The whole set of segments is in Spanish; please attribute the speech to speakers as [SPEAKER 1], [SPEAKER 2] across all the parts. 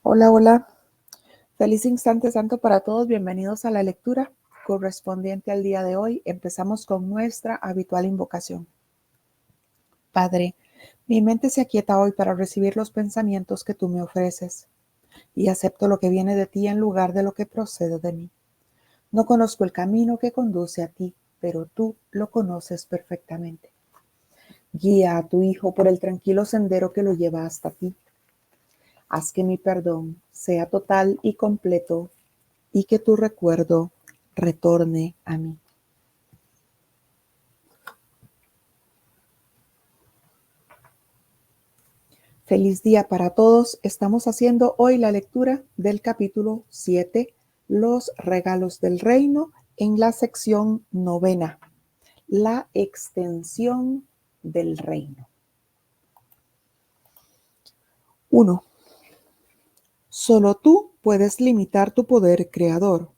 [SPEAKER 1] Hola, hola. Feliz instante santo para todos. Bienvenidos a la lectura correspondiente al día de hoy. Empezamos con nuestra habitual invocación. Padre, mi mente se aquieta hoy para recibir los pensamientos que tú me ofreces y acepto lo que viene de ti en lugar de lo que procede de mí. No conozco el camino que conduce a ti, pero tú lo conoces perfectamente. Guía a tu Hijo por el tranquilo sendero que lo lleva hasta ti. Haz que mi perdón sea total y completo y que tu recuerdo retorne a mí. Feliz día para todos. Estamos haciendo hoy la lectura del capítulo 7, Los regalos del reino, en la sección 9, la extensión del reino. 1. Solo tú puedes limitar tu poder creador,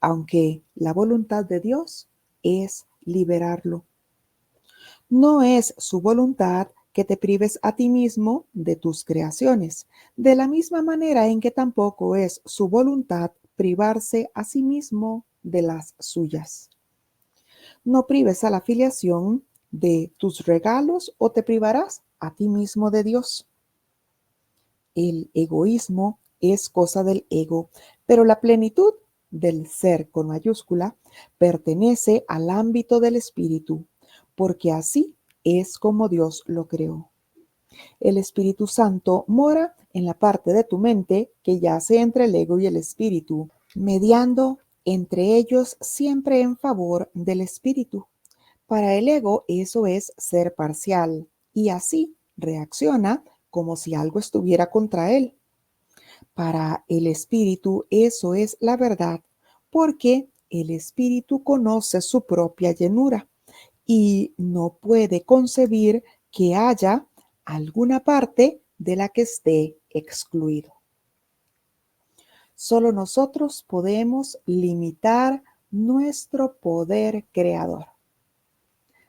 [SPEAKER 1] aunque la voluntad de Dios es liberarlo. No es su voluntad que te prives a ti mismo de tus creaciones, de la misma manera en que tampoco es su voluntad privarse a sí mismo de las suyas. No prives a la filiación de tus regalos o te privarás a ti mismo de Dios. El egoísmo es cosa del ego, pero la plenitud del ser con mayúscula pertenece al ámbito del espíritu, porque así es como Dios lo creó. El Espíritu Santo mora en la parte de tu mente que yace entre el ego y el espíritu, mediando entre ellos siempre en favor del espíritu. Para el ego eso es ser parcial y así reacciona como si algo estuviera contra él. Para el espíritu eso es la verdad, porque el espíritu conoce su propia llenura y no puede concebir que haya alguna parte de la que esté excluido. Solo nosotros podemos limitar nuestro poder creador,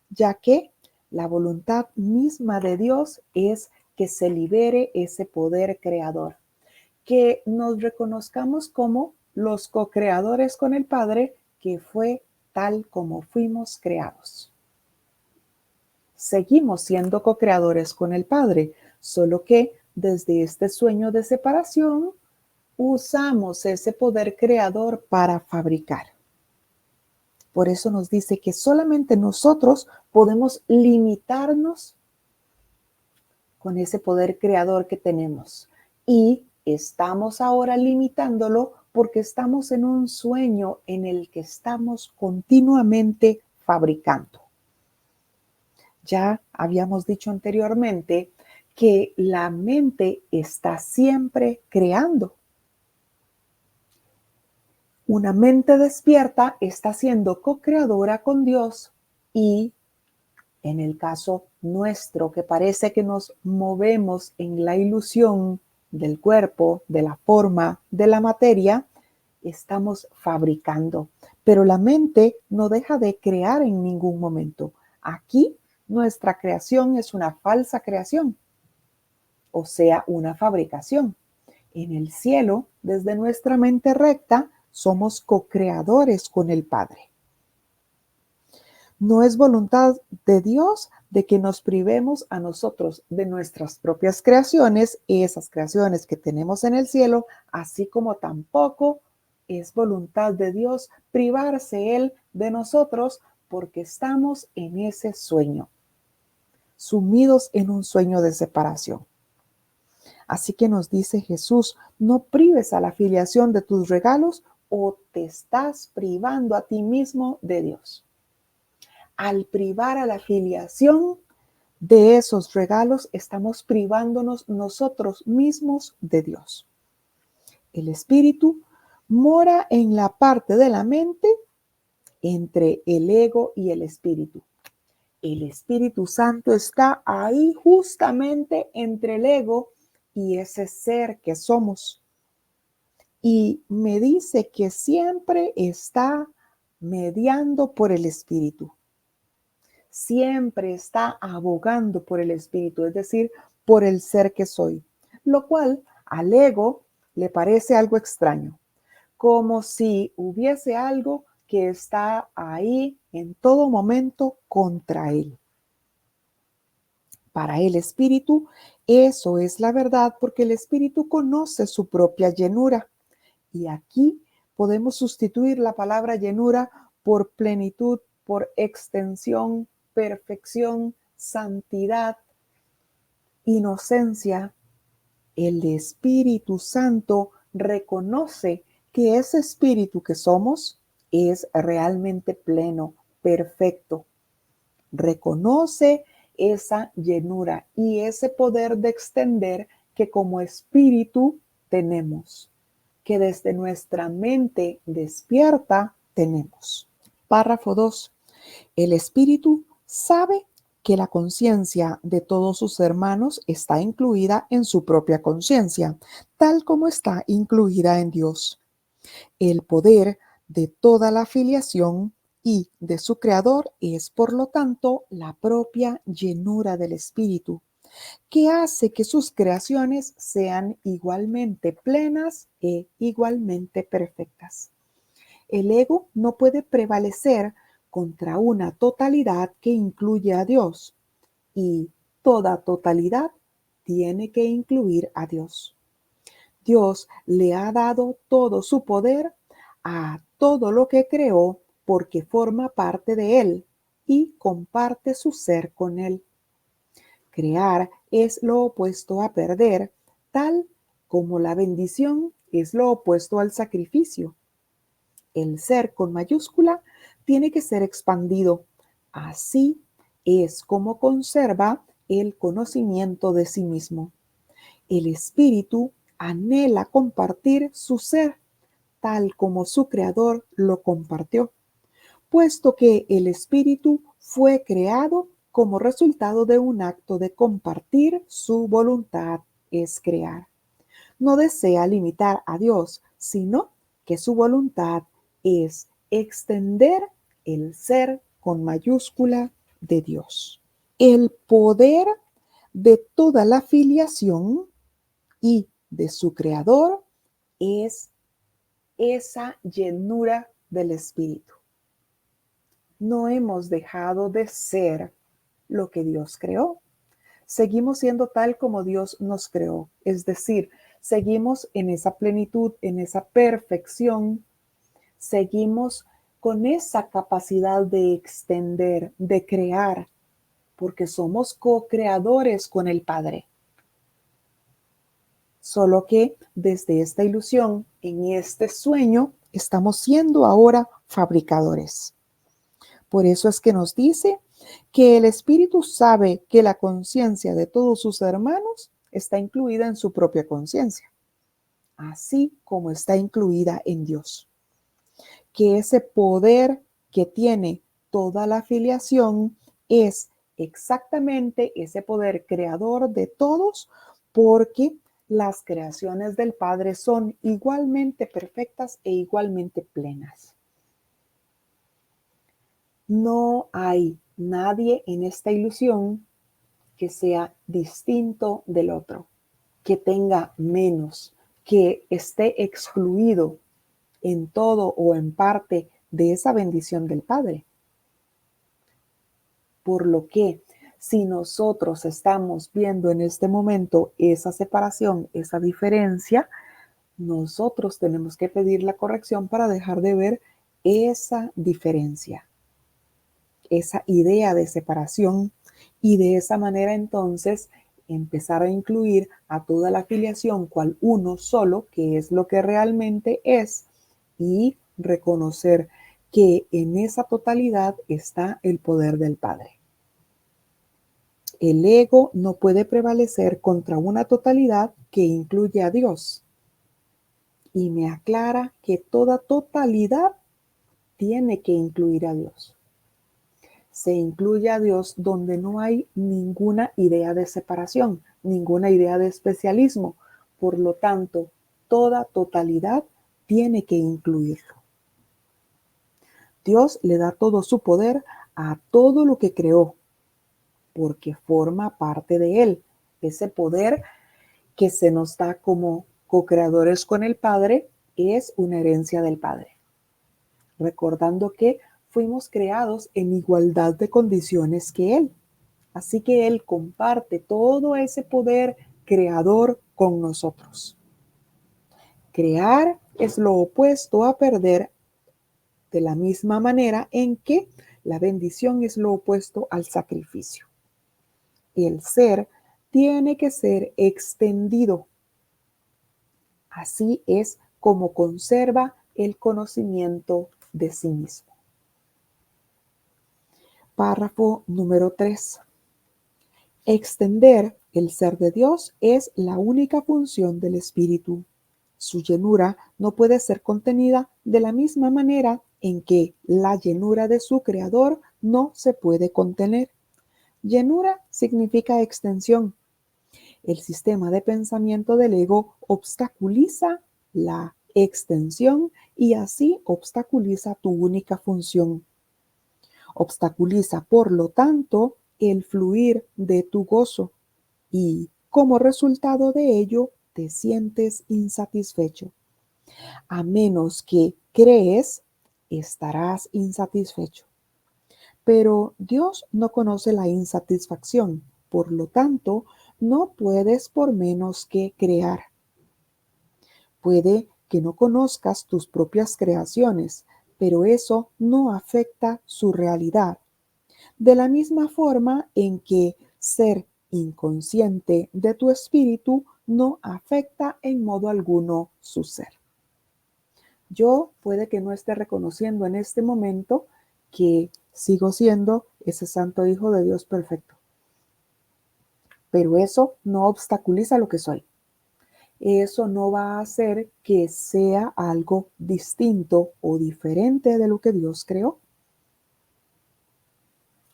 [SPEAKER 1] ya que la voluntad misma de Dios es que se libere ese poder creador, que nos reconozcamos como los co-creadores con el Padre, que fue tal como fuimos creados. Seguimos siendo co-creadores con el Padre, solo que desde este sueño de separación usamos ese poder creador para fabricar. Por eso nos dice que solamente nosotros podemos limitarnos con ese poder creador que tenemos. Y estamos ahora limitándolo porque estamos en un sueño en el que estamos continuamente fabricando. Ya habíamos dicho anteriormente que la mente está siempre creando. Una mente despierta está siendo co-creadora con Dios y en el caso nuestro, que parece que nos movemos en la ilusión del cuerpo, de la forma, de la materia, estamos fabricando. Pero la mente no deja de crear en ningún momento. Aquí nuestra creación es una falsa creación, o sea, una fabricación. En el cielo, desde nuestra mente recta, somos co-creadores con el Padre. No es voluntad de Dios de que nos privemos a nosotros de nuestras propias creaciones, esas creaciones que tenemos en el cielo, así como tampoco es voluntad de Dios privarse Él de nosotros porque estamos en ese sueño, sumidos en un sueño de separación. Así que nos dice Jesús, no prives a la filiación de tus regalos o te estás privando a ti mismo de Dios. Al privar a la filiación de esos regalos, estamos privándonos nosotros mismos de Dios. El espíritu mora en la parte de la mente entre el ego y el espíritu. El Espíritu Santo está ahí justamente entre el ego y ese ser que somos. Y me dice que siempre está mediando por el espíritu. Siempre está abogando por el espíritu, es decir, por el ser que soy. Lo cual al ego le parece algo extraño, como si hubiese algo que está ahí en todo momento contra él. Para el espíritu, eso es la verdad porque el espíritu conoce su propia llenura. Y aquí podemos sustituir la palabra llenura por plenitud, por extensión, perfección, santidad, inocencia. El Espíritu Santo reconoce que ese espíritu que somos es realmente pleno, perfecto. Reconoce esa llenura y ese poder de extender que como espíritu tenemos, que desde nuestra mente despierta tenemos. Párrafo 2. El espíritu sabe que la conciencia de todos sus hermanos está incluida en su propia conciencia, tal como está incluida en Dios. El poder de toda la filiación y de su creador es, por lo tanto, la propia llenura del espíritu, que hace que sus creaciones sean igualmente plenas e igualmente perfectas. El ego no puede prevalecer contra una totalidad que incluye a Dios, y toda totalidad tiene que incluir a Dios. Dios le ha dado todo su poder a todo lo que creó porque forma parte de él y comparte su ser con él. Crear es lo opuesto a perder, tal como la bendición es lo opuesto al sacrificio. El ser con mayúscula tiene que ser expandido. Así es como conserva el conocimiento de sí mismo. El espíritu anhela compartir su ser, tal como su creador lo compartió, puesto que el espíritu fue creado como resultado de un acto de compartir su voluntad, es crear. No desea limitar a Dios, sino que su voluntad es extender el ser con mayúscula de Dios. El poder de toda la filiación y de su creador es esa llenura del Espíritu. No hemos dejado de ser lo que Dios creó. Seguimos siendo tal como Dios nos creó, es decir, seguimos en esa plenitud, en esa perfección, seguimos con esa capacidad de extender, de crear, porque somos co-creadores con el Padre. Solo que desde esta ilusión, en este sueño, estamos siendo ahora fabricadores. Por eso es que nos dice que el espíritu sabe que la conciencia de todos sus hermanos está incluida en su propia conciencia, así como está incluida en Dios. Que ese poder que tiene toda la filiación es exactamente ese poder creador de todos, porque las creaciones del Padre son igualmente perfectas e igualmente plenas. No hay nadie en esta ilusión que sea distinto del otro, que tenga menos, que esté excluido en todo o en parte de esa bendición del Padre. Por lo que si nosotros estamos viendo en este momento esa separación, esa diferencia, nosotros tenemos que pedir la corrección para dejar de ver esa diferencia, esa idea de separación, y de esa manera entonces empezar a incluir a toda la filiación cual uno solo, que es lo que realmente es, y reconocer que en esa totalidad está el poder del Padre. El ego no puede prevalecer contra una totalidad que incluye a Dios. Y me aclara que toda totalidad tiene que incluir a Dios. Se incluye a Dios donde no hay ninguna idea de separación, ninguna idea de especialismo. Por lo tanto, toda totalidad tiene que incluirlo. Dios le da todo su poder a todo lo que creó, porque forma parte de él. Ese poder que se nos da como co-creadores con el Padre, es una herencia del Padre. Recordando que fuimos creados en igualdad de condiciones que Él. Así que Él comparte todo ese poder creador con nosotros. Crear es lo opuesto a perder, de la misma manera en que la bendición es lo opuesto al sacrificio. El ser tiene que ser extendido. Así es como conserva el conocimiento de sí mismo. Párrafo número 3. Extender el ser de Dios es la única función del Espíritu. Su llenura no puede ser contenida de la misma manera en que la llenura de su Creador no se puede contener. Llenura significa extensión. El sistema de pensamiento del ego obstaculiza la extensión y así obstaculiza tu única función. Obstaculiza, por lo tanto, el fluir de tu gozo y, como resultado de ello, te sientes insatisfecho. A menos que crees, estarás insatisfecho. Pero Dios no conoce la insatisfacción, por lo tanto, no puedes por menos que crear. Puede que no conozcas tus propias creaciones, pero eso no afecta su realidad. De la misma forma en que ser inconsciente de tu espíritu no afecta en modo alguno su ser. Yo puede que no esté reconociendo en este momento que sigo siendo ese santo hijo de Dios perfecto. Pero eso no obstaculiza lo que soy. Eso no va a hacer que sea algo distinto o diferente de lo que Dios creó.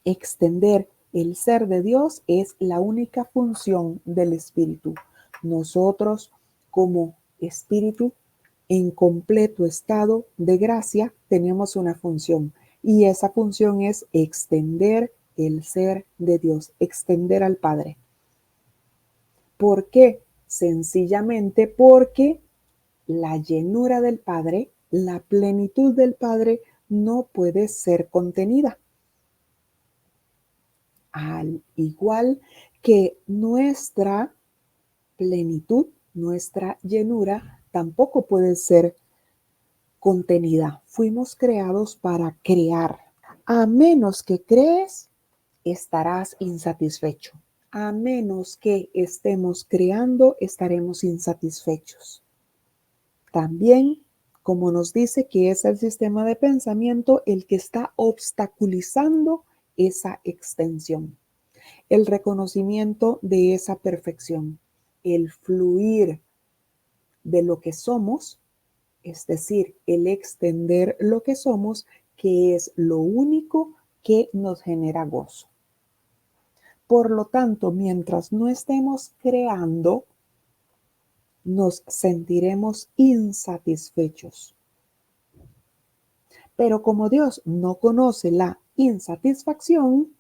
[SPEAKER 1] Extender el ser de Dios es la única función del Espíritu. Nosotros, como Espíritu, en completo estado de gracia, tenemos una función. Y esa función es extender el ser de Dios, extender al Padre. ¿Por qué? Sencillamente porque la llenura del Padre, la plenitud del Padre, no puede ser contenida. Al igual que nuestra plenitud, nuestra llenura, tampoco puede ser contenida. Fuimos creados para crear. A menos que crees, estarás insatisfecho. A menos que estemos creando, estaremos insatisfechos. También, como nos dice que es el sistema de pensamiento el que está obstaculizando esa extensión, el reconocimiento de esa perfección, el fluir de lo que somos, es decir, el extender lo que somos, que es lo único que nos genera gozo. Por lo tanto, mientras no estemos creando, nos sentiremos insatisfechos. Pero como Dios no conoce la insatisfacción,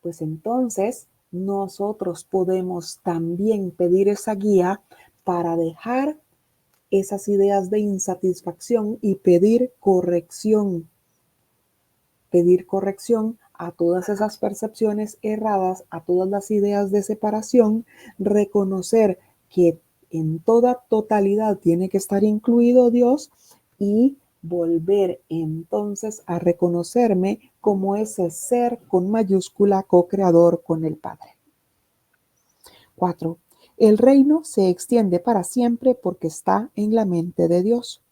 [SPEAKER 1] pues entonces nosotros podemos también pedir esa guía para dejar esas ideas de insatisfacción y pedir corrección a todas esas percepciones erradas, a todas las ideas de separación, reconocer que en toda totalidad tiene que estar incluido Dios y volver entonces a reconocerme como ese ser con mayúscula co-creador con el Padre. 4. El reino se extiende para siempre porque está en la mente de Dios.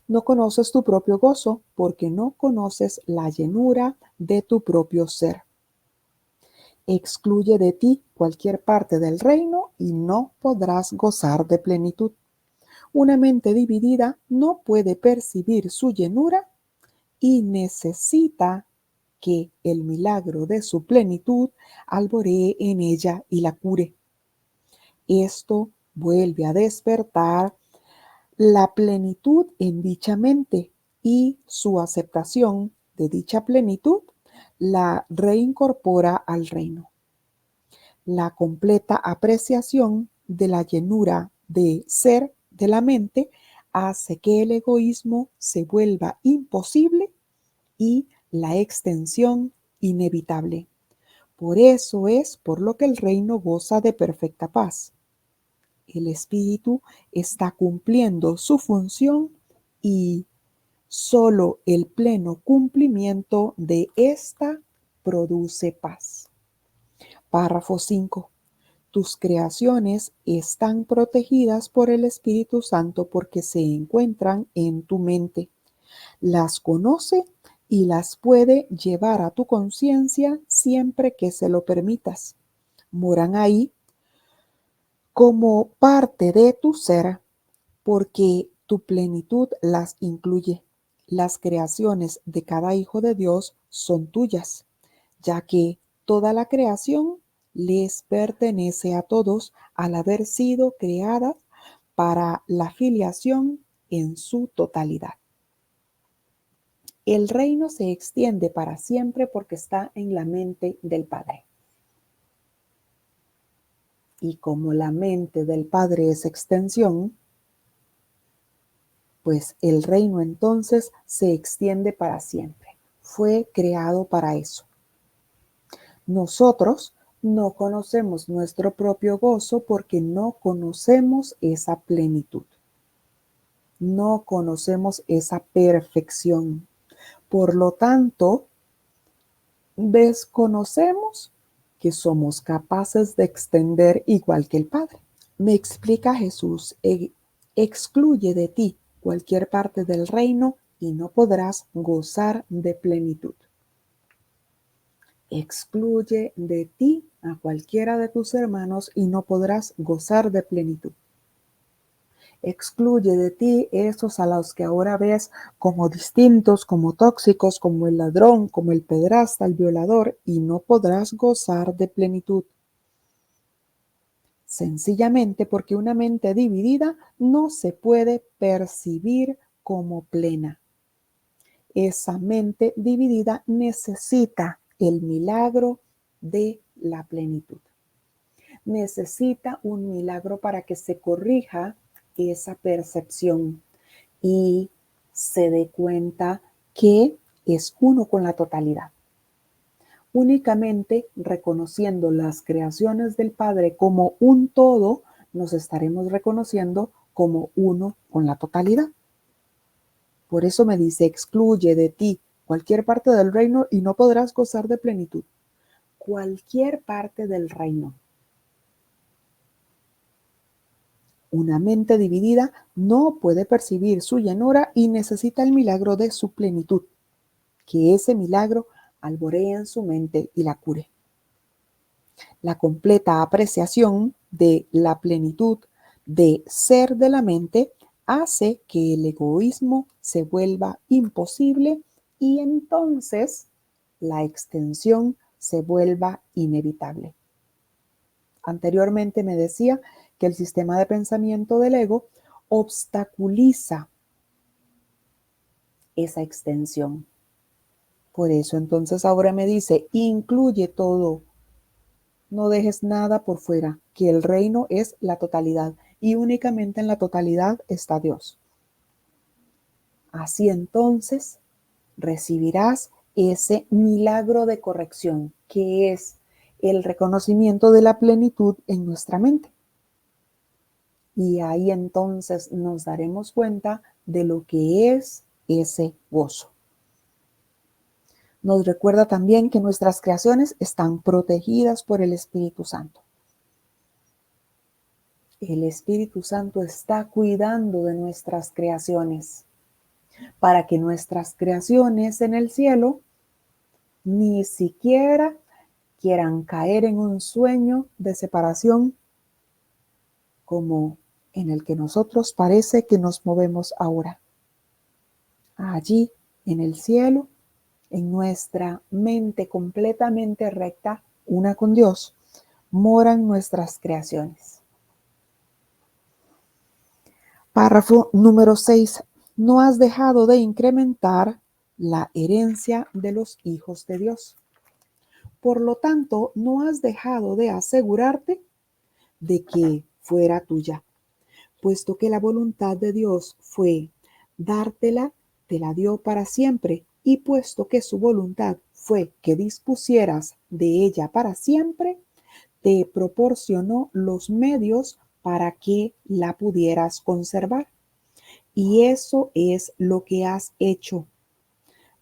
[SPEAKER 1] No conoces tu propio gozo porque no conoces la llenura de tu propio ser. Excluye de ti cualquier parte del reino y no podrás gozar de plenitud. Una mente dividida no puede percibir su llenura y necesita que el milagro de su plenitud alboree en ella y la cure. Esto vuelve a despertar la plenitud en dicha mente y su aceptación de dicha plenitud la reincorpora al reino. La completa apreciación de la llenura de ser de la mente hace que el egoísmo se vuelva imposible y la extensión inevitable. Por eso es por lo que el reino goza de perfecta paz. El espíritu está cumpliendo su función y solo el pleno cumplimiento de esta produce paz. Párrafo 5. Tus creaciones están protegidas por el Espíritu Santo porque se encuentran en tu mente. Las conoce y las puede llevar a tu conciencia siempre que se lo permitas. Moran ahí como parte de tu ser porque tu plenitud las incluye. Las creaciones de cada hijo de Dios son tuyas, ya que toda la creación les pertenece a todos al haber sido creada para la filiación en su totalidad. El reino se extiende para siempre porque está en la mente del Padre. Y como la mente del Padre es extensión, pues el reino entonces se extiende para siempre. Fue creado para eso. Nosotros no conocemos nuestro propio gozo porque no conocemos esa plenitud. No conocemos esa perfección. Por lo tanto, desconocemos que somos capaces de extender igual que el Padre. Me explica Jesús, excluye de ti cualquier parte del reino y no podrás gozar de plenitud. Excluye de ti a cualquiera de tus hermanos y no podrás gozar de plenitud. Excluye de ti esos a los que ahora ves como distintos, como tóxicos, como el ladrón, como el pederasta, el violador, y no podrás gozar de plenitud. Sencillamente porque una mente dividida no se puede percibir como plena. Esa mente dividida necesita el milagro de la plenitud. Necesita un milagro para que se corrija esa percepción y se dé cuenta que es uno con la totalidad. Únicamente reconociendo las creaciones del Padre como un todo, nos estaremos reconociendo como uno con la totalidad. Por eso me dice, excluye de ti cualquier parte del reino y no podrás gozar de plenitud. Cualquier parte del reino. Una mente dividida no puede percibir su llenura y necesita el milagro de su plenitud. Que ese milagro alboree en su mente y la cure. La completa apreciación de la plenitud de ser de la mente hace que el egoísmo se vuelva imposible y entonces la extensión se vuelva inevitable. Anteriormente me decía que el sistema de pensamiento del ego obstaculiza esa extensión. Por eso entonces ahora me dice, incluye todo. No dejes nada por fuera, que el reino es la totalidad y únicamente en la totalidad está Dios. Así entonces recibirás ese milagro de corrección, que es el reconocimiento de la plenitud en nuestra mente. Y ahí entonces nos daremos cuenta de lo que es ese gozo. Nos recuerda también que nuestras creaciones están protegidas por el Espíritu Santo. El Espíritu Santo está cuidando de nuestras creaciones para que nuestras creaciones en el cielo ni siquiera quieran caer en un sueño de separación como en el que nosotros parece que nos movemos ahora. Allí, en el cielo, en nuestra mente completamente recta, una con Dios, moran nuestras creaciones. Párrafo número 6. No has dejado de incrementar la herencia de los hijos de Dios. Por lo tanto, no has dejado de asegurarte de que fuera tuya. puesto que la voluntad de Dios fue dártela, te la dio para siempre, y puesto que su voluntad fue que dispusieras de ella para siempre, te proporcionó los medios para que la pudieras conservar. Y eso es lo que has hecho.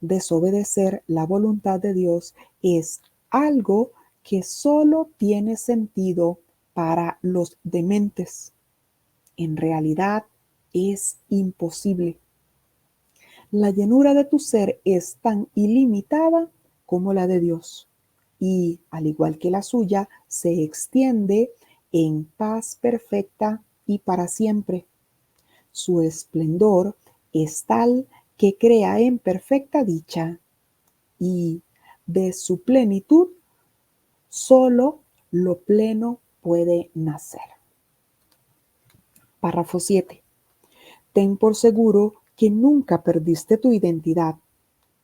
[SPEAKER 1] Desobedecer la voluntad de Dios es algo que solo tiene sentido para los dementes. En realidad es imposible. La llenura de tu ser es tan ilimitada como la de Dios y, al igual que la suya, se extiende en paz perfecta y para siempre. Su esplendor es tal que crea en perfecta dicha y de su plenitud solo lo pleno puede nacer. Párrafo 7. Ten por seguro que nunca perdiste tu identidad,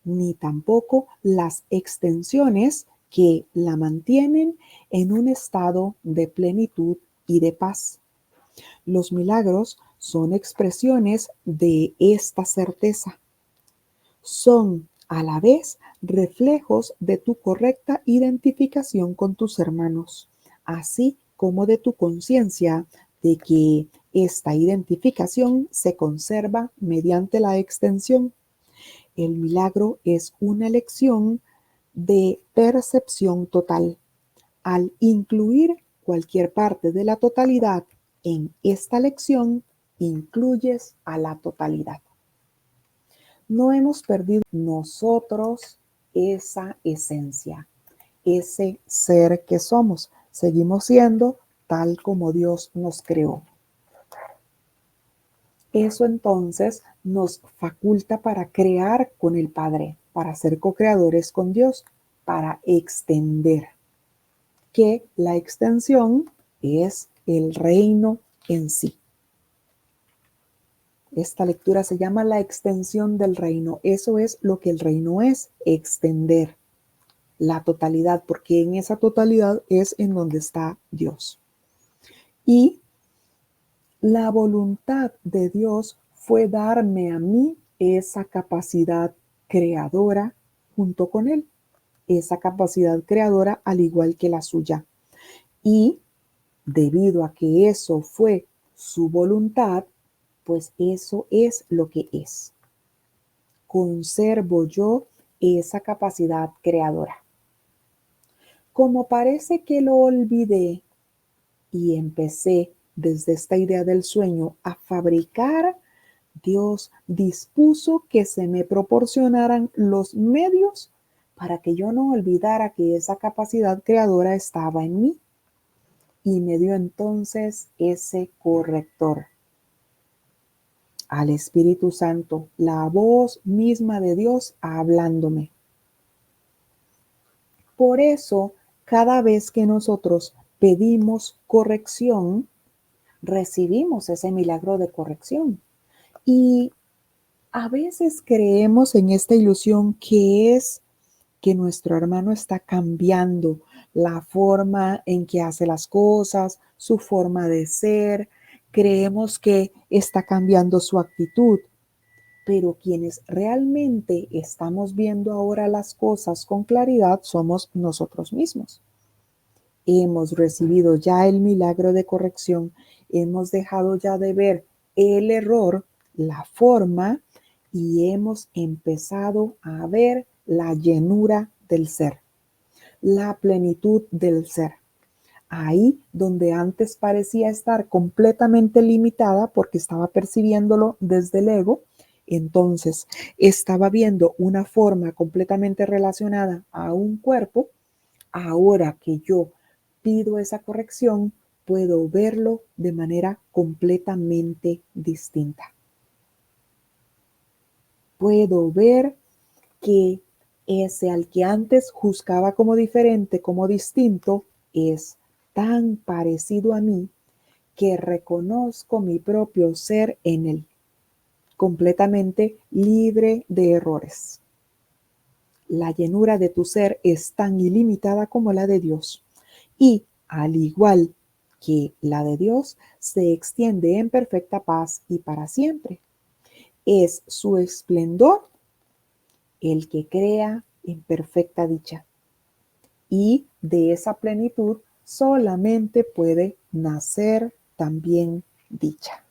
[SPEAKER 1] ni tampoco las extensiones que la mantienen en un estado de plenitud y de paz. Los milagros son expresiones de esta certeza. Son a la vez reflejos de tu correcta identificación con tus hermanos, así como de tu conciencia de que esta identificación se conserva mediante la extensión. El milagro es una lección de percepción total. Al incluir cualquier parte de la totalidad en esta lección, incluyes a la totalidad. No hemos perdido nosotros esa esencia, ese ser que somos. Seguimos siendo tal como Dios nos creó. Eso entonces nos faculta para crear con el Padre, para ser co-creadores con Dios, para extender, que la extensión es el reino en sí. Esta lectura se llama la extensión del reino. Eso es lo que el reino es, extender la totalidad, porque en esa totalidad es en donde está Dios. Y la voluntad de Dios fue darme a mí esa capacidad creadora junto con Él, esa capacidad creadora al igual que la suya. Y debido a que eso fue su voluntad, pues eso es lo que es. Conservo yo esa capacidad creadora. Como parece que lo olvidé y empecé desde esta idea del sueño a fabricar, Dios dispuso que se me proporcionaran los medios para que yo no olvidara que esa capacidad creadora estaba en mí. Y me dio entonces ese corrector, al Espíritu Santo, la voz misma de Dios hablándome. Por eso, cada vez que nosotros pedimos corrección, recibimos ese milagro de corrección. Y a veces creemos en esta ilusión que es que nuestro hermano está cambiando la forma en que hace las cosas, su forma de ser. Creemos que está cambiando su actitud, pero quienes realmente estamos viendo ahora las cosas con claridad somos nosotros mismos. Hemos recibido ya el milagro de corrección, hemos dejado ya de ver el error, la forma, y hemos empezado a ver la llenura del ser, la plenitud del ser. Ahí donde antes parecía estar completamente limitada porque estaba percibiéndolo desde el ego, entonces estaba viendo una forma completamente relacionada a un cuerpo. Ahora que yo pido esa corrección, puedo verlo de manera completamente distinta. Puedo ver que ese al que antes juzgaba como diferente, como distinto, es tan parecido a mí que reconozco mi propio ser en él, completamente libre de errores. La llenura de tu ser es tan ilimitada como la de Dios y, al igual que la de Dios, se extiende en perfecta paz y para siempre. Es su esplendor el que crea en perfecta dicha. Y de esa plenitud solamente puede nacer también dicha.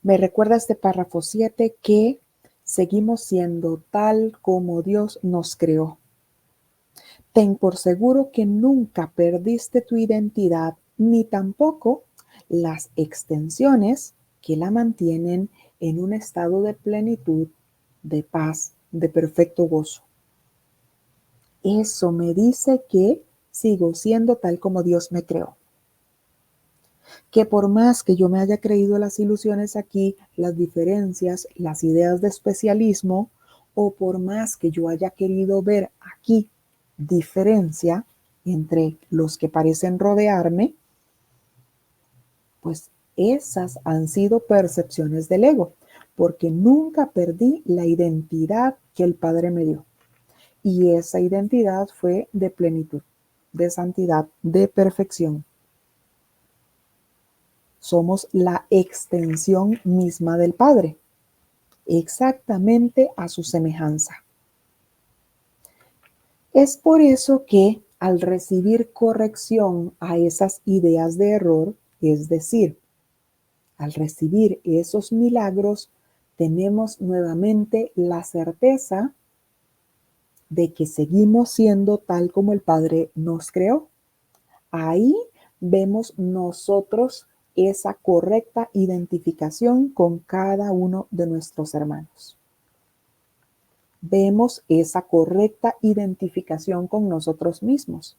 [SPEAKER 1] Me recuerda este párrafo 7 que seguimos siendo tal como Dios nos creó. Ten por seguro que nunca perdiste tu identidad, ni tampoco las extensiones que la mantienen en un estado de plenitud, de paz, de perfecto gozo. Eso me dice que sigo siendo tal como Dios me creó. Que por más que yo me haya creído las ilusiones aquí, las diferencias, las ideas de especialismo, o por más que yo haya querido ver aquí diferencia entre los que parecen rodearme, pues esas han sido percepciones del ego, porque nunca perdí la identidad que el Padre me dio. Y esa identidad fue de plenitud, de santidad, de perfección. Somos la extensión misma del Padre, exactamente a su semejanza. Es por eso que al recibir corrección a esas ideas de error, es decir, al recibir esos milagros, tenemos nuevamente la certeza de que seguimos siendo tal como el Padre nos creó. Ahí vemos nosotros esa correcta identificación con cada uno de nuestros hermanos. Vemos esa correcta identificación con nosotros mismos.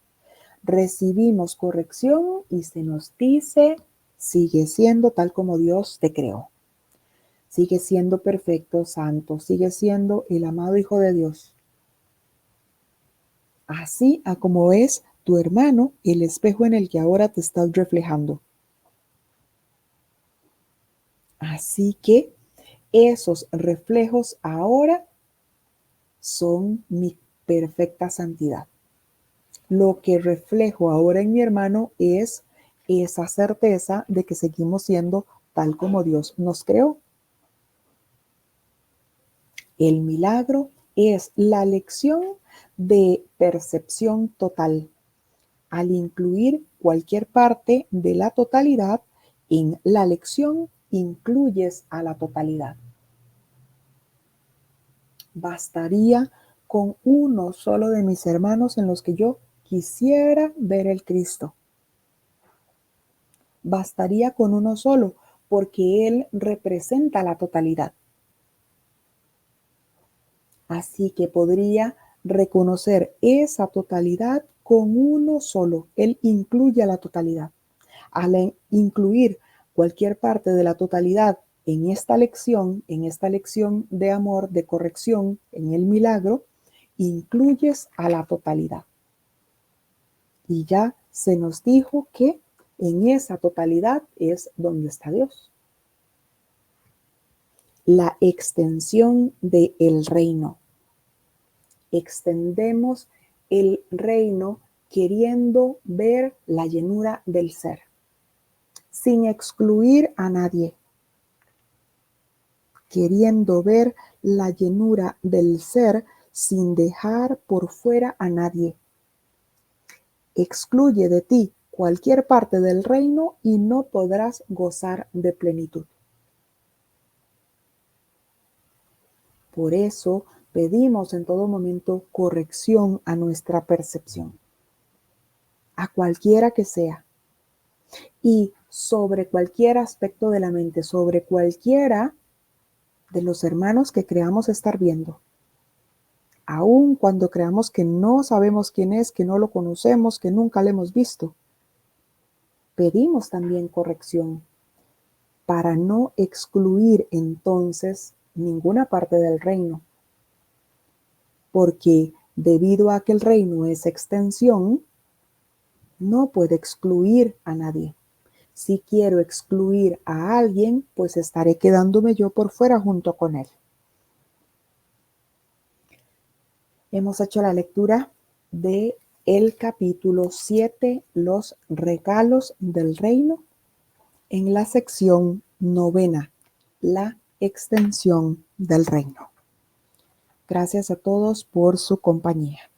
[SPEAKER 1] Recibimos corrección y se nos dice, sigue siendo tal como Dios te creó. Sigue siendo perfecto, santo, sigue siendo el amado Hijo de Dios. Así a como es tu hermano, el espejo en el que ahora te estás reflejando. Así que esos reflejos ahora son mi perfecta santidad. Lo que reflejo ahora en mi hermano es esa certeza de que seguimos siendo tal como Dios nos creó. El milagro es la lección de percepción total. Al incluir cualquier parte de la totalidad en la lección, incluyes a la totalidad. Bastaría con uno solo de mis hermanos en los que yo quisiera ver el Cristo. Bastaría con uno solo, porque Él representa la totalidad. Así que podría reconocer esa totalidad con uno solo. Él incluye a la totalidad. Al incluir cualquier parte de la totalidad en esta lección de amor, de corrección, en el milagro, incluyes a la totalidad. Y ya se nos dijo que en esa totalidad es donde está Dios. La extensión del reino. Extendemos el reino queriendo ver la llenura del ser, sin excluir a nadie, queriendo ver la llenura del ser sin dejar por fuera a nadie. Excluye de ti cualquier parte del reino y no podrás gozar de plenitud. Por eso pedimos en todo momento corrección a nuestra percepción, a cualquiera que sea, y sobre cualquier aspecto de la mente, sobre cualquiera de los hermanos que creamos estar viendo. Aun cuando creamos que no sabemos quién es, que no lo conocemos, que nunca lo hemos visto, pedimos también corrección para no excluir entonces ninguna parte del reino. Porque debido a que el reino es extensión, no puede excluir a nadie. Si quiero excluir a alguien, pues estaré quedándome yo por fuera junto con él. Hemos hecho la lectura de el capítulo 7, los regalos del reino. en la sección novena, la extensión del reino. Gracias a todos por su compañía.